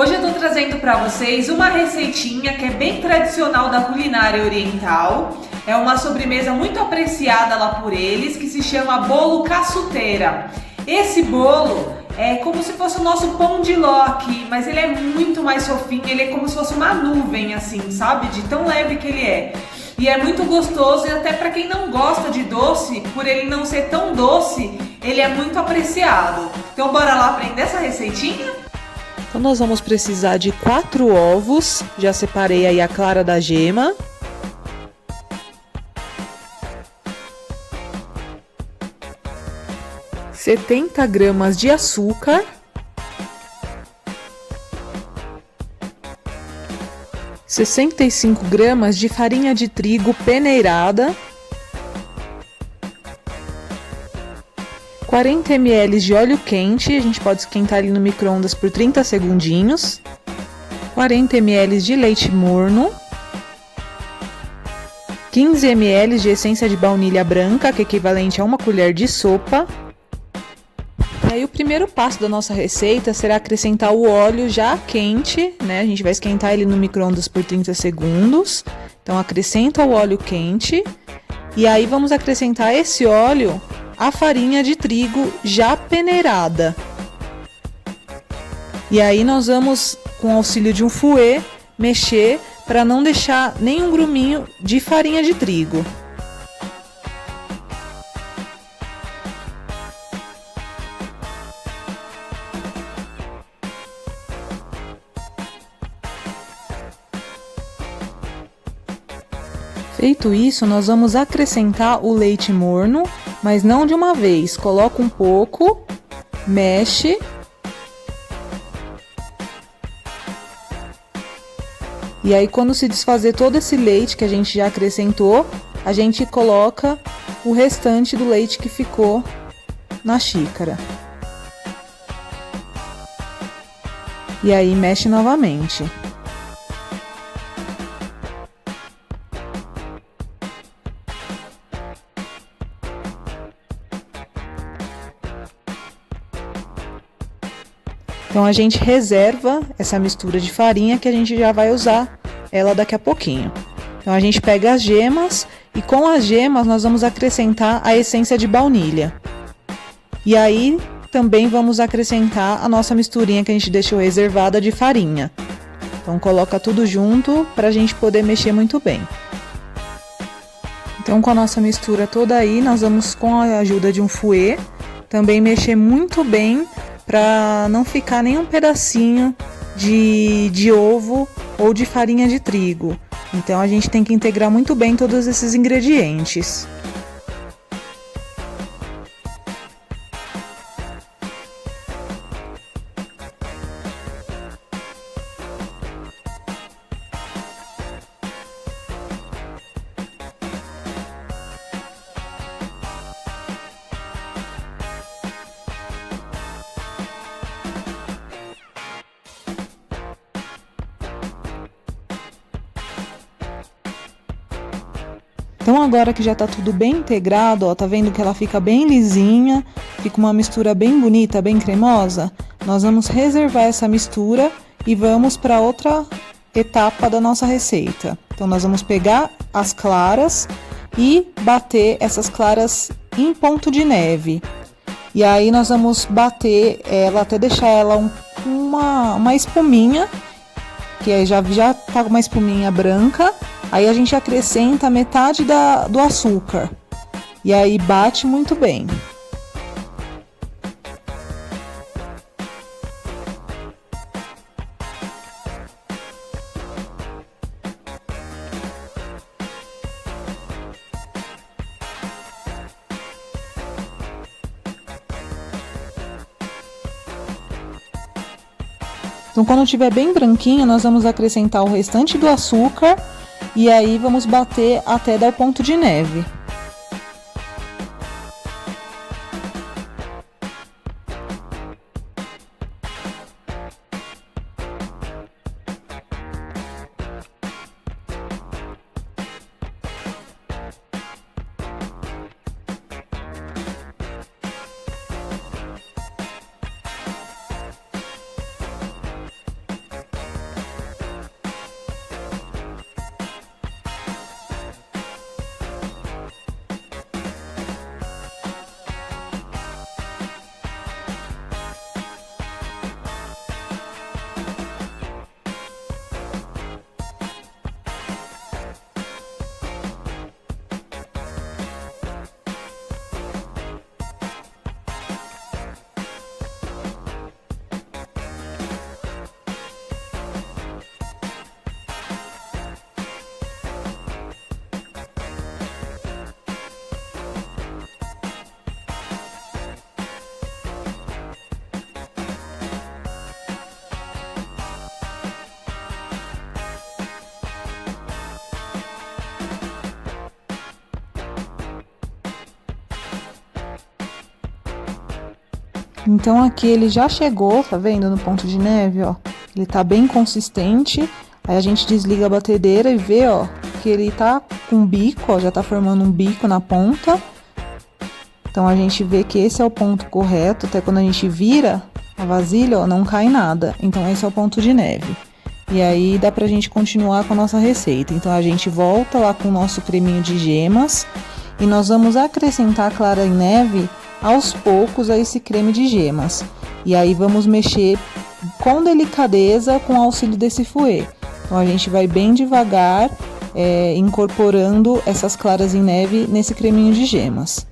Hoje eu tô trazendo para vocês uma receitinha que é bem tradicional da culinária oriental. É uma sobremesa muito apreciada lá por eles, que se chama bolo cassouteira. Esse bolo é como se fosse o nosso pão de ló aqui, mas ele é muito mais fofinho, ele é como se fosse uma nuvem assim, sabe? De tão leve que ele é. E é muito gostoso, e até para quem não gosta de doce, por ele não ser tão doce, ele é muito apreciado. Então bora lá aprender essa receitinha? Então nós vamos precisar de 4 ovos, já separei aí a clara da gema. R$ 70 gramas de açúcar. 65 gramas de farinha de trigo peneirada. 40 ml de óleo quente, a gente pode esquentar ele no micro-ondas por 30 segundinhos. 40 ml de leite morno. 15 ml de essência de baunilha branca, que é equivalente a 1 colher de sopa. E aí o primeiro passo da nossa receita será acrescentar o óleo já quente, né? A gente vai esquentar ele no micro-ondas por 30 segundos. Então acrescenta o óleo quente e aí vamos acrescentar esse óleo a farinha de trigo já peneirada. E aí nós vamos, com o auxílio de um fouet, mexer para não deixar nenhum gruminho de farinha de trigo. Feito isso, nós vamos acrescentar o leite morno, mas não de uma vez. Coloca um pouco, mexe. E aí, quando se desfazer todo esse leite que a gente já acrescentou, a gente coloca o restante do leite que ficou na xícara. E aí, mexe novamente. Então a gente reserva essa mistura de farinha que a gente já vai usar ela daqui a pouquinho. Então a gente pega as gemas e com as gemas nós vamos acrescentar a essência de baunilha. E aí também vamos acrescentar a nossa misturinha que a gente deixou reservada de farinha. Então coloca tudo junto para a gente poder mexer muito bem. Então com a nossa mistura toda aí, nós vamos com a ajuda de um fouet também mexer muito bem para não ficar nenhum pedacinho de ovo ou de farinha de trigo. Então a gente tem que integrar muito bem todos esses ingredientes. Então agora que já tá tudo bem integrado, ó, tá vendo que ela fica bem lisinha, fica uma mistura bem bonita, bem cremosa? Nós vamos reservar essa mistura e vamos para outra etapa da nossa receita. Então nós vamos pegar as claras e bater essas claras em ponto de neve. E aí nós vamos bater ela até deixar ela uma espuminha, que aí já tá uma espuminha branca. Aí a gente acrescenta metade do açúcar e aí bate muito bem. Então quando estiver bem branquinho, nós vamos acrescentar o restante do açúcar. E aí vamos bater até dar ponto de neve. Então aqui ele já chegou, tá vendo, no ponto de neve, ó. Ele tá bem consistente. Aí a gente desliga a batedeira e vê, ó, que ele tá com bico, ó, já tá formando um bico na ponta. Então a gente vê que esse é o ponto correto, até quando a gente vira a vasilha, ó, não cai nada. Então esse é o ponto de neve. E aí dá pra gente continuar com a nossa receita. Então a gente volta lá com o nosso creminho de gemas e nós vamos acrescentar a clara em neve aos poucos a esse creme de gemas. E aí vamos mexer com delicadeza com o auxílio desse fouet. Então a gente vai bem devagar, incorporando essas claras em neve nesse creminho de gemas.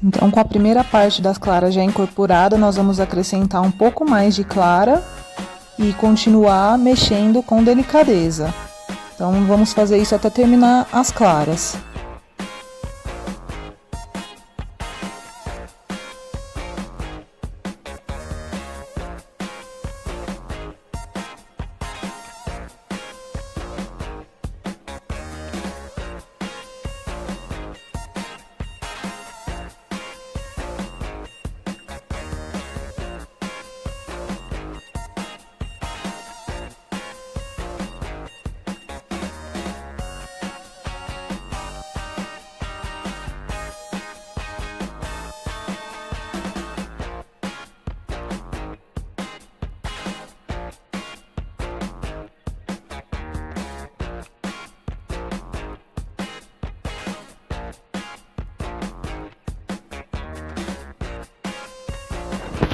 Então, com a primeira parte das claras já incorporada, nós vamos acrescentar um pouco mais de clara e continuar mexendo com delicadeza. Então, vamos fazer isso até terminar as claras.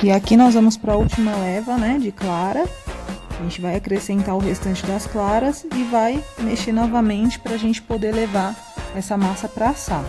E aqui nós vamos para a última leva, né, de clara. A gente vai acrescentar o restante das claras e vai mexer novamente para a gente poder levar essa massa para assar.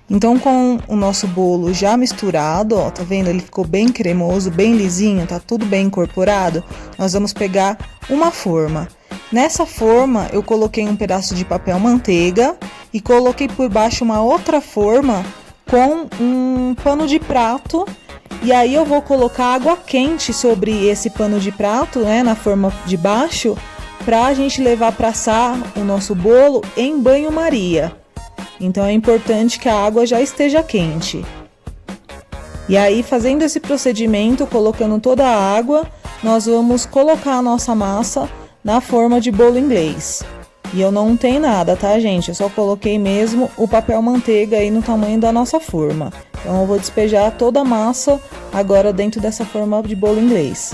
Então, com o nosso bolo já misturado, ó, tá vendo? Ele ficou bem cremoso, bem lisinho, tá tudo bem incorporado. Nós vamos pegar uma forma. Nessa forma, eu coloquei um pedaço de papel manteiga e coloquei por baixo uma outra forma com um pano de prato. E aí eu vou colocar água quente sobre esse pano de prato, né, na forma de baixo, pra gente levar para assar o nosso bolo em banho-maria. Então é importante que a água já esteja quente. E aí, fazendo esse procedimento, colocando toda a água, nós vamos colocar a nossa massa na forma de bolo inglês. E eu não untei nada, tá, gente? Eu só coloquei mesmo o papel manteiga aí no tamanho da nossa forma. Então eu vou despejar toda a massa agora dentro dessa forma de bolo inglês.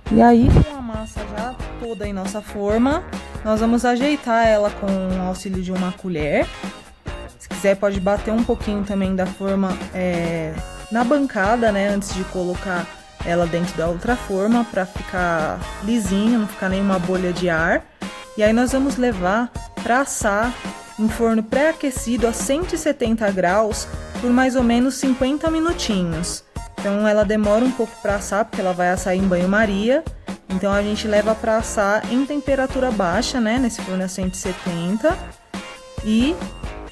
E aí, com a massa já toda em nossa forma, nós vamos ajeitar ela com o auxílio de uma colher. Se quiser pode bater um pouquinho também da forma na bancada, né, antes de colocar ela dentro da outra forma, para ficar lisinho, não ficar nenhuma bolha de ar. E aí nós vamos levar para assar em forno pré-aquecido a 170 graus por mais ou menos 50 minutinhos. Então ela demora um pouco para assar, porque ela vai assar em banho-maria. Então a gente leva para assar em temperatura baixa, né, nesse forno a 170. E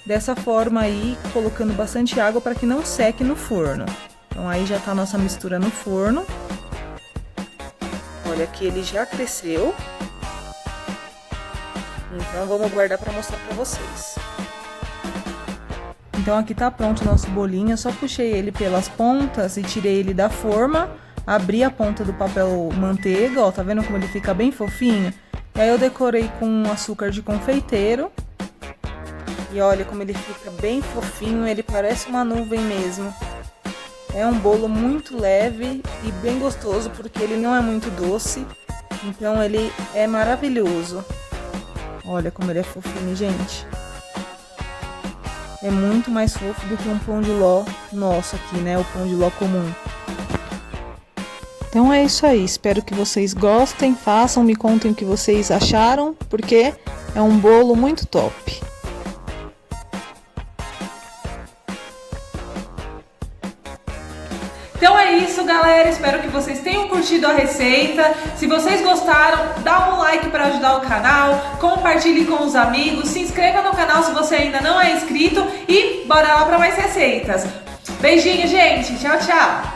dessa forma aí, colocando bastante água para que não seque no forno. Então aí já tá a nossa mistura no forno. Olha aqui, ele já cresceu. Então vamos guardar para mostrar para vocês. Então aqui tá pronto o nosso bolinho, eu só puxei ele pelas pontas e tirei ele da forma. Abri a ponta do papel manteiga, ó, tá vendo como ele fica bem fofinho? E aí eu decorei com açúcar de confeiteiro. E olha como ele fica bem fofinho, ele parece uma nuvem mesmo. É um bolo muito leve e bem gostoso, porque ele não é muito doce. Então ele é maravilhoso. Olha como ele é fofinho, gente. É muito mais fofo do que um pão de ló nosso aqui, né? O pão de ló comum. Então é isso aí, espero que vocês gostem, façam, me contem o que vocês acharam, porque é um bolo muito top. Então é isso, galera, espero que vocês tenham curtido a receita. Se vocês gostaram, dá um like para ajudar o canal, compartilhe com os amigos, se inscreva no canal se você ainda não é inscrito e bora lá para mais receitas. Beijinho, gente, tchau, tchau!